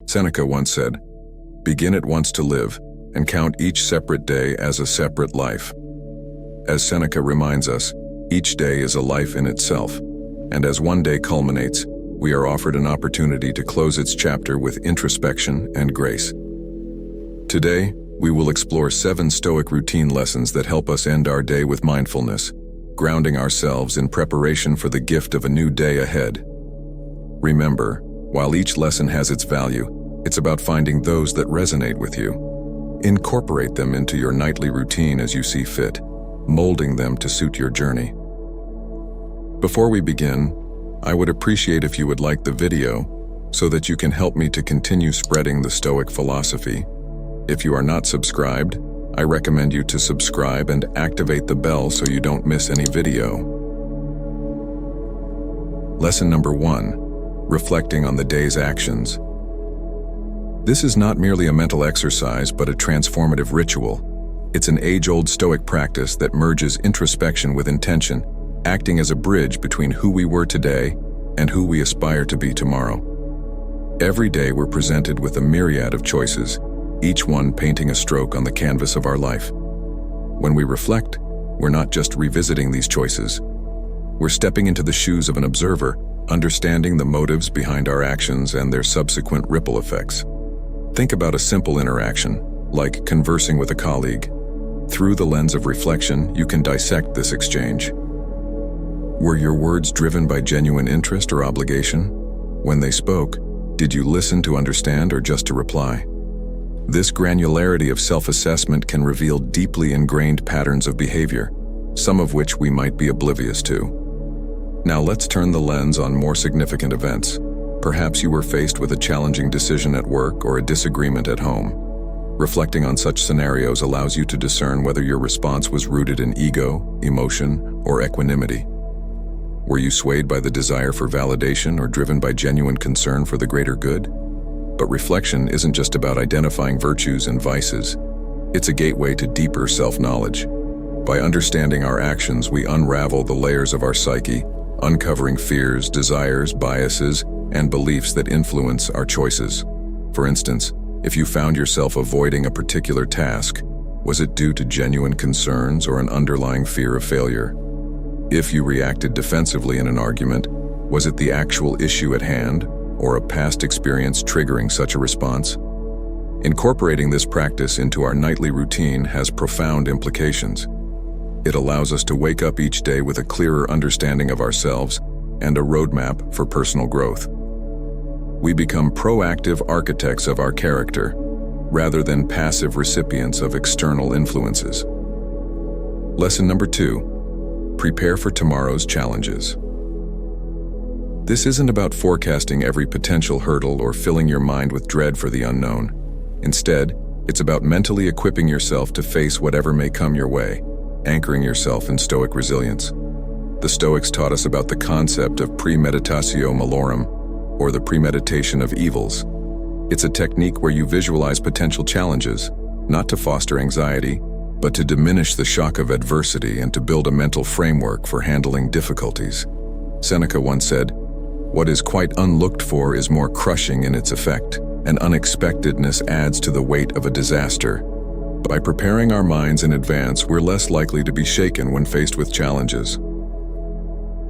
Seneca once said, "Begin at once to live, and count each separate day as a separate life." As Seneca reminds us, each day is a life in itself, and as one day culminates, we are offered an opportunity to close its chapter with introspection and grace. Today, we will explore 7 Stoic routine lessons that help us end our day with mindfulness, grounding ourselves in preparation for the gift of a new day ahead. Remember, while each lesson has its value, it's about finding those that resonate with you. Incorporate them into your nightly routine as you see fit, molding them to suit your journey. Before we begin, I would appreciate if you would like the video so that you can help me to continue spreading the Stoic philosophy. If you are not subscribed, I recommend you to subscribe and activate the bell so you don't miss any video. Lesson number 1, reflecting on the day's actions. This is not merely a mental exercise, but a transformative ritual. It's an age-old Stoic practice that merges introspection with intention, acting as a bridge between who we were today and who we aspire to be tomorrow. Every day we're presented with a myriad of choices, each one painting a stroke on the canvas of our life. When we reflect, we're not just revisiting these choices. We're stepping into the shoes of an observer, understanding the motives behind our actions and their subsequent ripple effects. Think about a simple interaction, like conversing with a colleague. Through the lens of reflection, you can dissect this exchange. Were your words driven by genuine interest or obligation? When they spoke, did you listen to understand or just to reply? This granularity of self-assessment can reveal deeply ingrained patterns of behavior, some of which we might be oblivious to. Now let's turn the lens on more significant events. Perhaps you were faced with a challenging decision at work or a disagreement at home. Reflecting on such scenarios allows you to discern whether your response was rooted in ego, emotion, or equanimity. Were you swayed by the desire for validation or driven by genuine concern for the greater good? But reflection isn't just about identifying virtues and vices. It's a gateway to deeper self-knowledge. By understanding our actions, we unravel the layers of our psyche, uncovering fears, desires, biases, and beliefs that influence our choices. For instance, if you found yourself avoiding a particular task, was it due to genuine concerns or an underlying fear of failure? If you reacted defensively in an argument, was it the actual issue at hand, or a past experience triggering such a response? Incorporating this practice into our nightly routine has profound implications. It allows us to wake up each day with a clearer understanding of ourselves and a roadmap for personal growth. We become proactive architects of our character, rather than passive recipients of external influences. Lesson number 2, prepare for tomorrow's challenges. This isn't about forecasting every potential hurdle or filling your mind with dread for the unknown. Instead, it's about mentally equipping yourself to face whatever may come your way, anchoring yourself in Stoic resilience. The Stoics taught us about the concept of premeditatio malorum, or the premeditation of evils. It's a technique where you visualize potential challenges, not to foster anxiety, but to diminish the shock of adversity and to build a mental framework for handling difficulties. Seneca once said, "What is quite unlooked for is more crushing in its effect, and unexpectedness adds to the weight of a disaster." By preparing our minds in advance, we're less likely to be shaken when faced with challenges.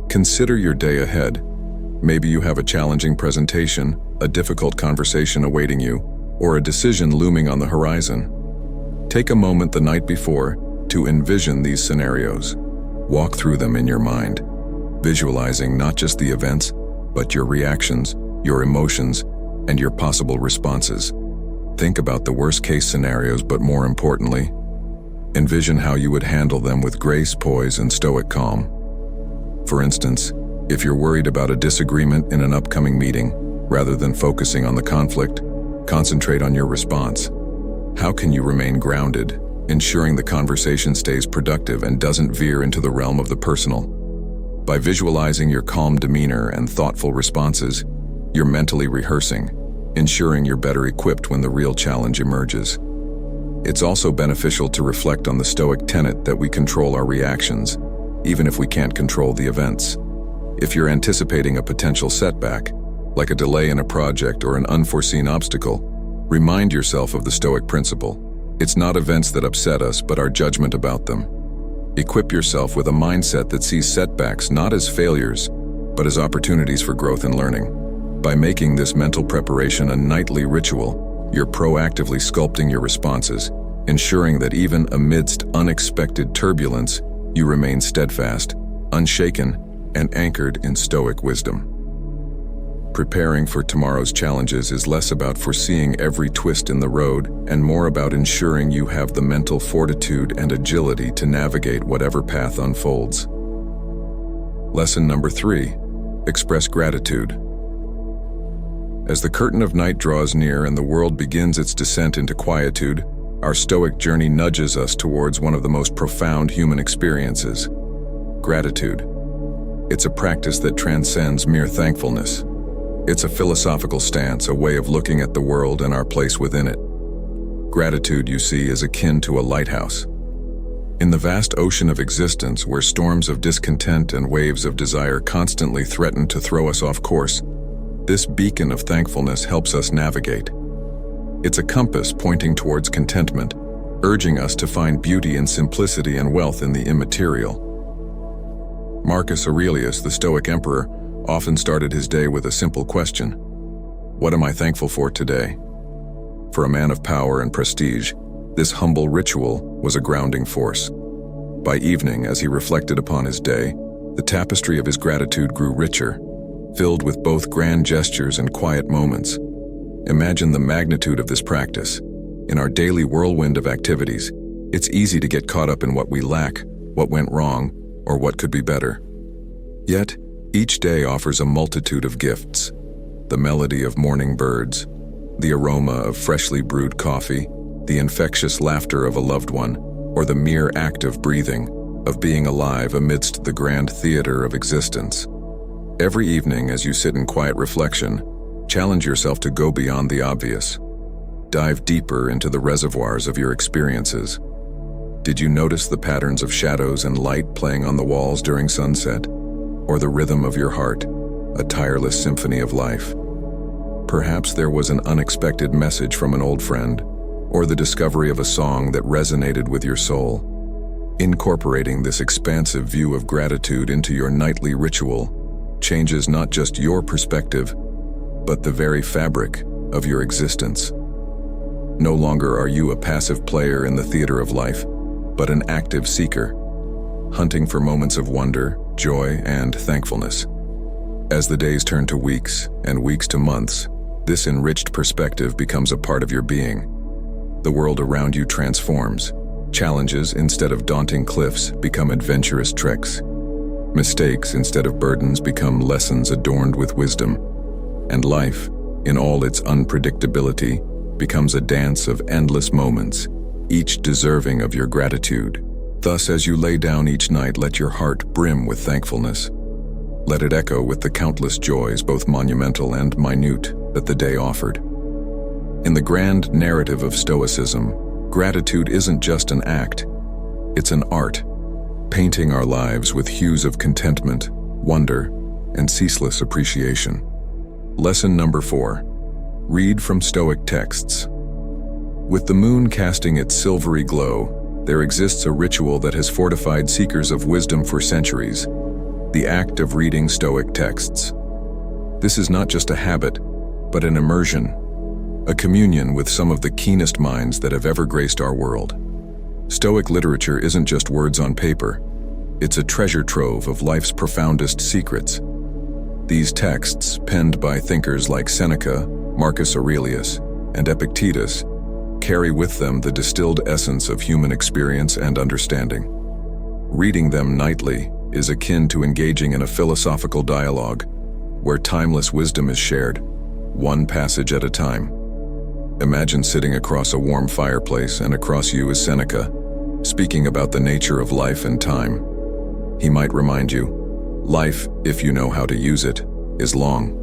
Consider your day ahead. Maybe you have a challenging presentation, a difficult conversation awaiting you, or a decision looming on the horizon. Take a moment the night before to envision these scenarios. Walk through them in your mind, visualizing not just the events, but your reactions, your emotions, and your possible responses. Think about the worst-case scenarios, but more importantly, envision how you would handle them with grace, poise, and Stoic calm. For instance, if you're worried about a disagreement in an upcoming meeting, rather than focusing on the conflict, concentrate on your response. How can you remain grounded, ensuring the conversation stays productive and doesn't veer into the realm of the personal? By visualizing your calm demeanor and thoughtful responses, you're mentally rehearsing, ensuring you're better equipped when the real challenge emerges. It's also beneficial to reflect on the Stoic tenet that we control our reactions, even if we can't control the events. If you're anticipating a potential setback, like a delay in a project or an unforeseen obstacle, remind yourself of the Stoic principle. It's not events that upset us, but our judgment about them. Equip yourself with a mindset that sees setbacks not as failures, but as opportunities for growth and learning. By making this mental preparation a nightly ritual, you're proactively sculpting your responses, ensuring that even amidst unexpected turbulence, you remain steadfast, unshaken, and anchored in Stoic wisdom. Preparing for tomorrow's challenges is less about foreseeing every twist in the road and more about ensuring you have the mental fortitude and agility to navigate whatever path unfolds. Lesson number 3: express gratitude. As the curtain of night draws near and the world begins its descent into quietude, our Stoic journey nudges us towards one of the most profound human experiences: gratitude. It's a practice that transcends mere thankfulness. It's a philosophical stance, a way of looking at the world and our place within it. Gratitude, you see, is akin to a lighthouse. In the vast ocean of existence, where storms of discontent and waves of desire constantly threaten to throw us off course, this beacon of thankfulness helps us navigate. It's a compass pointing towards contentment, urging us to find beauty in simplicity and wealth in the immaterial. Marcus Aurelius, the Stoic emperor, often started his day with a simple question: what am I thankful for today? For a man of power and prestige, this humble ritual was a grounding force. By evening, as he reflected upon his day, the tapestry of his gratitude grew richer, filled with both grand gestures and quiet moments. Imagine the magnitude of this practice. In our daily whirlwind of activities, it's easy to get caught up in what we lack, what went wrong, or what could be better. Yet, each day offers a multitude of gifts: the melody of morning birds, the aroma of freshly brewed coffee, the infectious laughter of a loved one, or the mere act of breathing, of being alive amidst the grand theater of existence. Every evening, as you sit in quiet reflection, challenge yourself to go beyond the obvious. Dive deeper into the reservoirs of your experiences. Did you notice the patterns of shadows and light playing on the walls during sunset? Or the rhythm of your heart, a tireless symphony of life? Perhaps there was an unexpected message from an old friend, or the discovery of a song that resonated with your soul. Incorporating this expansive view of gratitude into your nightly ritual changes not just your perspective, but the very fabric of your existence. No longer are you a passive player in the theater of life, but an active seeker, hunting for moments of wonder, joy, and thankfulness. As the days turn to weeks, and weeks to months, this enriched perspective becomes a part of your being. The world around you transforms. Challenges, instead of daunting cliffs, become adventurous treks. Mistakes, instead of burdens, become lessons adorned with wisdom. And life, in all its unpredictability, becomes a dance of endless moments, each deserving of your gratitude. Thus, as you lay down each night, let your heart brim with thankfulness. Let it echo with the countless joys, both monumental and minute, that the day offered. In the grand narrative of Stoicism, gratitude isn't just an act, it's an art, painting our lives with hues of contentment, wonder, and ceaseless appreciation. Lesson number 4: read from Stoic texts. With the moon casting its silvery glow, there exists a ritual that has fortified seekers of wisdom for centuries: the act of reading Stoic texts. This is not just a habit, but an immersion, a communion with some of the keenest minds that have ever graced our world. Stoic literature isn't just words on paper, it's a treasure trove of life's profoundest secrets. These texts, penned by thinkers like Seneca, Marcus Aurelius, and Epictetus, carry with them the distilled essence of human experience and understanding. Reading them nightly is akin to engaging in a philosophical dialogue, where timeless wisdom is shared, one passage at a time. Imagine sitting across a warm fireplace, and across you is Seneca, speaking about the nature of life and time. He might remind you, life, if you know how to use it, is long.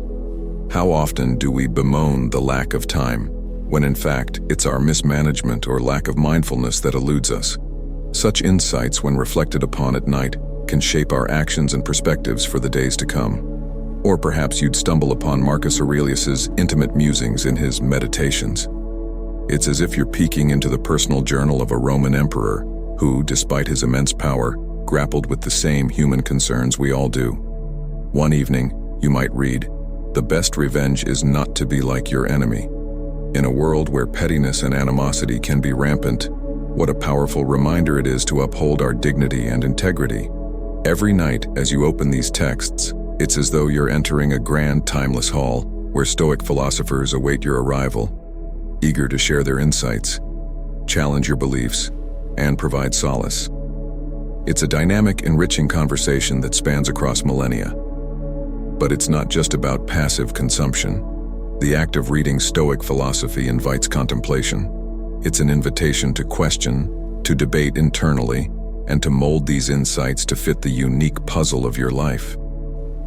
How often do we bemoan the lack of time, when in fact it's our mismanagement or lack of mindfulness that eludes us? Such insights, when reflected upon at night, can shape our actions and perspectives for the days to come. Or perhaps you'd stumble upon Marcus Aurelius's intimate musings in his Meditations. It's as if you're peeking into the personal journal of a Roman emperor who, despite his immense power, grappled with the same human concerns we all do. One evening, you might read, "The best revenge is not to be like your enemy." In a world where pettiness and animosity can be rampant, what a powerful reminder it is to uphold our dignity and integrity. Every night, as you open these texts, it's as though you're entering a grand, timeless hall where Stoic philosophers await your arrival, eager to share their insights, challenge your beliefs, and provide solace. It's a dynamic, enriching conversation that spans across millennia. But it's not just about passive consumption. The act of reading Stoic philosophy invites contemplation. It's an invitation to question, to debate internally, and to mold these insights to fit the unique puzzle of your life.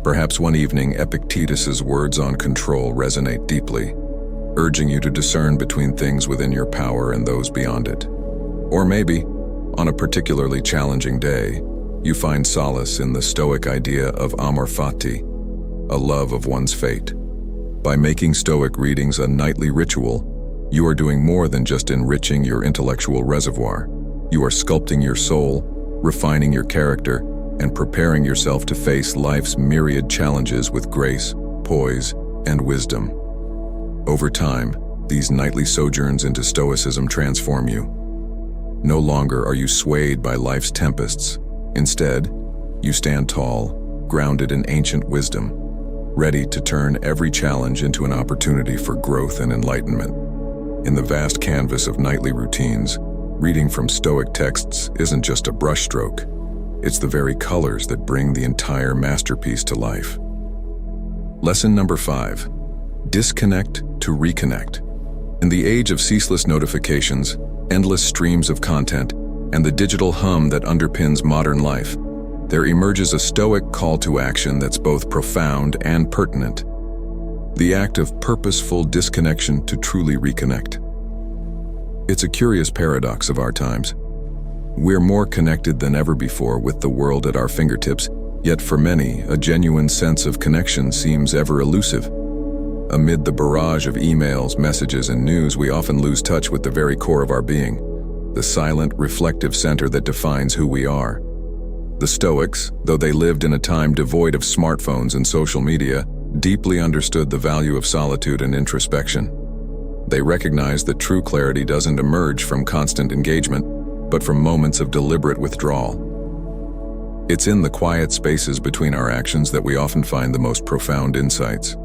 Perhaps one evening, Epictetus's words on control resonate deeply, urging you to discern between things within your power and those beyond it. Or maybe, on a particularly challenging day, you find solace in the Stoic idea of amor fati, a love of one's fate. By making Stoic readings a nightly ritual, you are doing more than just enriching your intellectual reservoir. You are sculpting your soul, refining your character, and preparing yourself to face life's myriad challenges with grace, poise, and wisdom. Over time, these nightly sojourns into Stoicism transform you. No longer are you swayed by life's tempests. Instead, you stand tall, grounded in ancient wisdom, ready to turn every challenge into an opportunity for growth and enlightenment. In the vast canvas of nightly routines, reading from Stoic texts isn't just a brushstroke. It's the very colors that bring the entire masterpiece to life. Lesson number 5. Disconnect to reconnect. In the age of ceaseless notifications, endless streams of content, and the digital hum that underpins modern life, there emerges a Stoic call to action that's both profound and pertinent. The act of purposeful disconnection to truly reconnect. It's a curious paradox of our times. We're more connected than ever before with the world at our fingertips, yet for many, a genuine sense of connection seems ever elusive. Amid the barrage of emails, messages, and news, we often lose touch with the very core of our being, the silent, reflective center that defines who we are. The Stoics, though they lived in a time devoid of smartphones and social media, deeply understood the value of solitude and introspection. They recognized that true clarity doesn't emerge from constant engagement, but from moments of deliberate withdrawal. It's in the quiet spaces between our actions that we often find the most profound insights.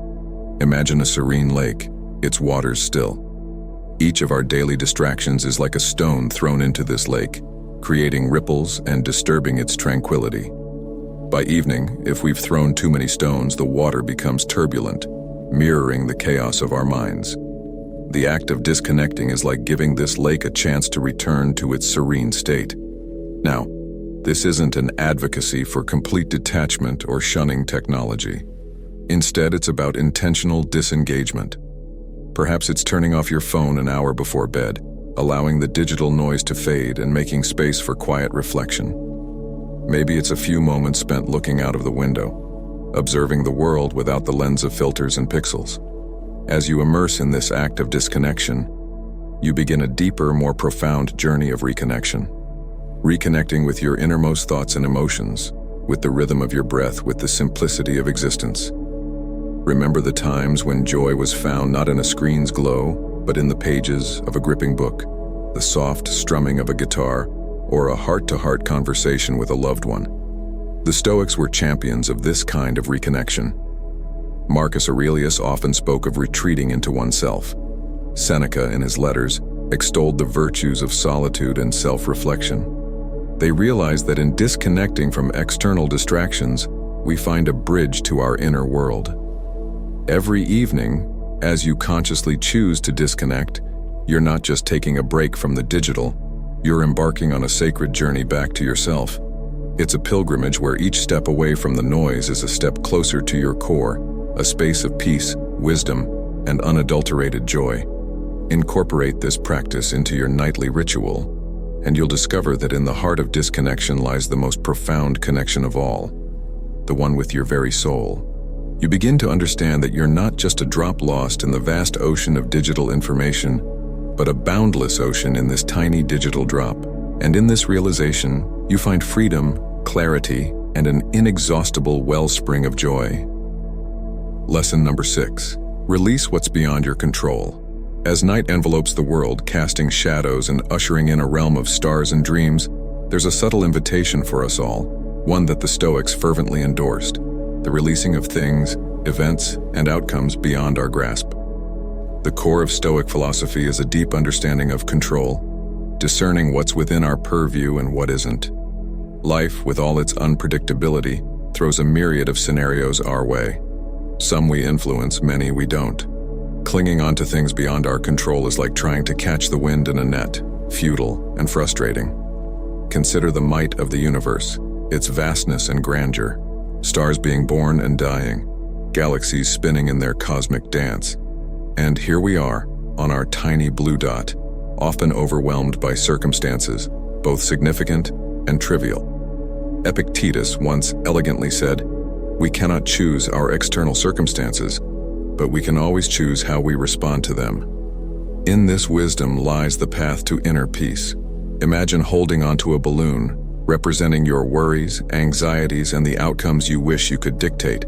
Imagine a serene lake, its waters still. Each of our daily distractions is like a stone thrown into this lake, creating ripples and disturbing its tranquility. By evening, if we've thrown too many stones, the water becomes turbulent, mirroring the chaos of our minds. The act of disconnecting is like giving this lake a chance to return to its serene state. Now, this isn't an advocacy for complete detachment or shunning technology. Instead, it's about intentional disengagement. Perhaps it's turning off your phone an hour before bed, allowing the digital noise to fade and making space for quiet reflection. Maybe it's a few moments spent looking out of the window, observing the world without the lens of filters and pixels. As you immerse in this act of disconnection, you begin a deeper, more profound journey of reconnection. Reconnecting with your innermost thoughts and emotions, with the rhythm of your breath, with the simplicity of existence. Remember the times when joy was found not in a screen's glow, but in the pages of a gripping book, the soft strumming of a guitar, or a heart-to-heart conversation with a loved one. The Stoics were champions of this kind of reconnection. Marcus Aurelius often spoke of retreating into oneself. Seneca, in his letters, extolled the virtues of solitude and self-reflection. They realized that in disconnecting from external distractions, we find a bridge to our inner world. Every evening, as you consciously choose to disconnect, you're not just taking a break from the digital, you're embarking on a sacred journey back to yourself. It's a pilgrimage where each step away from the noise is a step closer to your core, a space of peace, wisdom, and unadulterated joy. Incorporate this practice into your nightly ritual, and you'll discover that in the heart of disconnection lies the most profound connection of all, the one with your very soul. You begin to understand that you're not just a drop lost in the vast ocean of digital information, but a boundless ocean in this tiny digital drop. And in this realization, you find freedom, clarity, and an inexhaustible wellspring of joy. Lesson number 6. Release what's beyond your control. As night envelopes the world, casting shadows and ushering in a realm of stars and dreams, there's a subtle invitation for us all, one that the Stoics fervently endorsed: the releasing of things, events, and outcomes beyond our grasp. The core of Stoic philosophy is a deep understanding of control, discerning what's within our purview and what isn't. Life, with all its unpredictability, throws a myriad of scenarios our way. Some we influence, many we don't. Clinging onto things beyond our control is like trying to catch the wind in a net, futile and frustrating. Consider the might of the universe, its vastness and grandeur, stars being born and dying, galaxies spinning in their cosmic dance. And here we are, on our tiny blue dot, often overwhelmed by circumstances, both significant and trivial. Epictetus once elegantly said, "We cannot choose our external circumstances, but we can always choose how we respond to them." In this wisdom lies the path to inner peace. Imagine holding onto a balloon, representing your worries, anxieties, and the outcomes you wish you could dictate.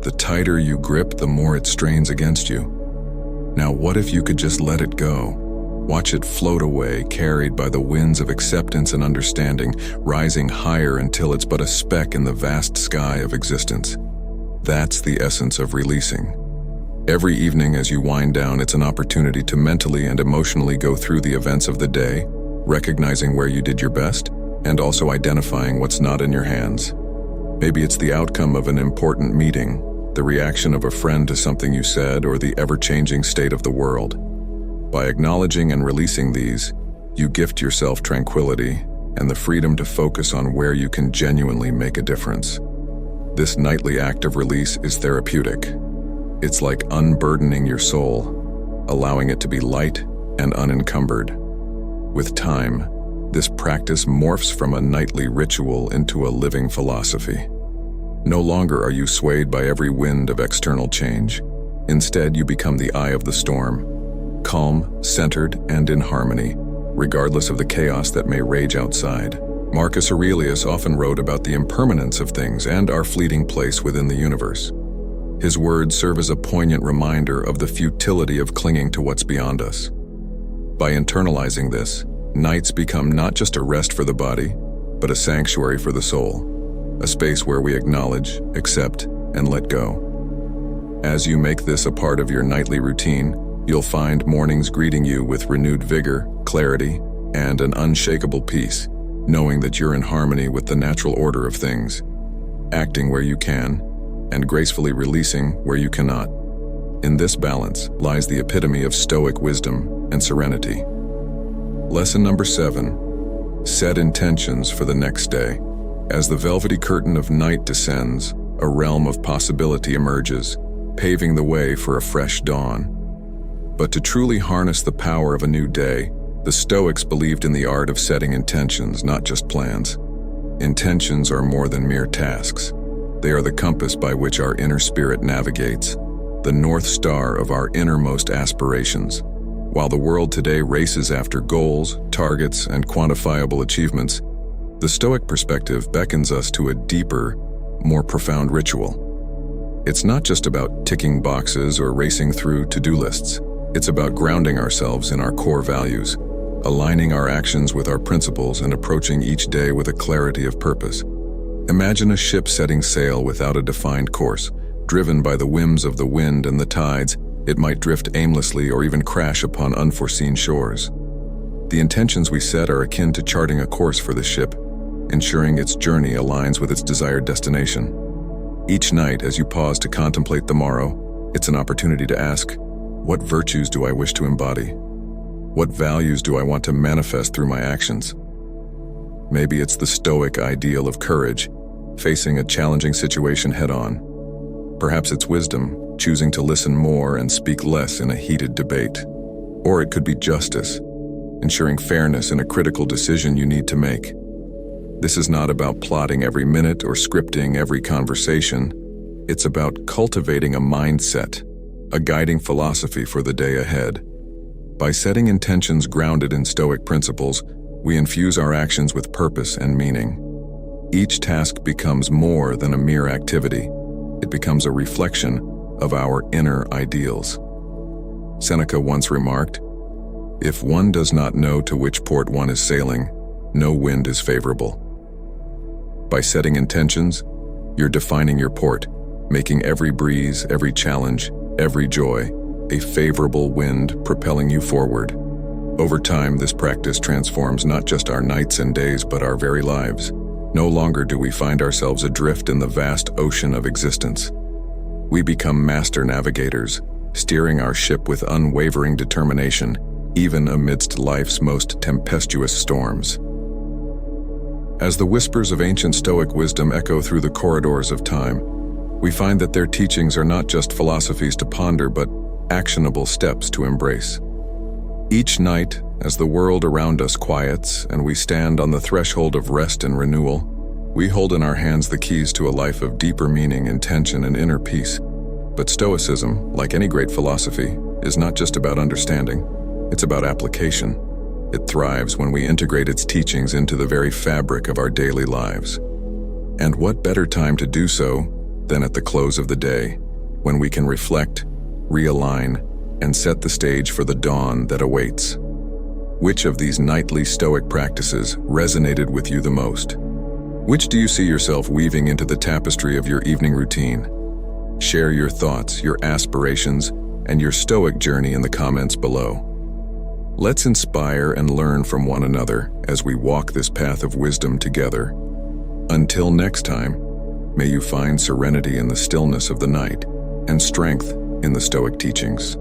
The tighter you grip, the more it strains against you. Now, what if you could just let it go? Watch it float away, carried by the winds of acceptance and understanding, rising higher until it's but a speck in the vast sky of existence. That's the essence of releasing. Every evening as you wind down, it's an opportunity to mentally and emotionally go through the events of the day, recognizing where you did your best, and also identifying what's not in your hands. Maybe it's the outcome of an important meeting, the reaction of a friend to something you said, or the ever-changing state of the world. By acknowledging and releasing these, you gift yourself tranquility and the freedom to focus on where you can genuinely make a difference. This nightly act of release is therapeutic. It's like unburdening your soul, allowing it to be light and unencumbered. With time, this practice morphs from a nightly ritual into a living philosophy. No longer are you swayed by every wind of external change. Instead, you become the eye of the storm, calm, centered, and in harmony, regardless of the chaos that may rage outside. Marcus Aurelius often wrote about the impermanence of things and our fleeting place within the universe. His words serve as a poignant reminder of the futility of clinging to what's beyond us. By internalizing this, nights become not just a rest for the body, but a sanctuary for the soul, a space where we acknowledge, accept, and let go. As you make this a part of your nightly routine, you'll find mornings greeting you with renewed vigor, clarity, and an unshakable peace, knowing that you're in harmony with the natural order of things, acting where you can, and gracefully releasing where you cannot. In this balance lies the epitome of Stoic wisdom and serenity. Lesson number 7. Set intentions for the next day. As the velvety curtain of night descends, a realm of possibility emerges, paving the way for a fresh dawn. But to truly harness the power of a new day, the Stoics believed in the art of setting intentions, not just plans. Intentions are more than mere tasks. They are the compass by which our inner spirit navigates, the North Star of our innermost aspirations. While the world today races after goals, targets, and quantifiable achievements, the Stoic perspective beckons us to a deeper, more profound ritual. It's not just about ticking boxes or racing through to-do lists. It's about grounding ourselves in our core values, aligning our actions with our principles, and approaching each day with a clarity of purpose. Imagine a ship setting sail without a defined course. Driven by the whims of the wind and the tides, it might drift aimlessly or even crash upon unforeseen shores. The intentions we set are akin to charting a course for the ship, ensuring its journey aligns with its desired destination. Each night, as you pause to contemplate the morrow, it's an opportunity to ask, what virtues do I wish to embody? What values do I want to manifest through my actions? Maybe it's the Stoic ideal of courage, facing a challenging situation head-on. Perhaps it's wisdom, choosing to listen more and speak less in a heated debate. Or it could be justice, ensuring fairness in a critical decision you need to make. This is not about plotting every minute or scripting every conversation. It's about cultivating a mindset, a guiding philosophy for the day ahead. By setting intentions grounded in Stoic principles, we infuse our actions with purpose and meaning. Each task becomes more than a mere activity. It becomes a reflection of our inner ideals. Seneca once remarked, "If one does not know to which port one is sailing, no wind is favorable." By setting intentions, you're defining your port, making every breeze, every challenge, every joy a favorable wind propelling you forward. Over time, this practice transforms not just our nights and days, but our very lives. No longer do we find ourselves adrift in the vast ocean of existence. We become master navigators, steering our ship with unwavering determination, even amidst life's most tempestuous storms. As the whispers of ancient Stoic wisdom echo through the corridors of time, we find that their teachings are not just philosophies to ponder, but actionable steps to embrace. Each night, as the world around us quiets and we stand on the threshold of rest and renewal, we hold in our hands the keys to a life of deeper meaning, intention, and inner peace. But Stoicism, like any great philosophy, is not just about understanding, it's about application. It thrives when we integrate its teachings into the very fabric of our daily lives. And what better time to do so than at the close of the day, when we can reflect, realign, and set the stage for the dawn that awaits. Which of these nightly Stoic practices resonated with you the most? Which do you see yourself weaving into the tapestry of your evening routine? Share your thoughts, your aspirations, and your Stoic journey in the comments below. Let's inspire and learn from one another as we walk this path of wisdom together. Until next time, may you find serenity in the stillness of the night and strength in the Stoic teachings.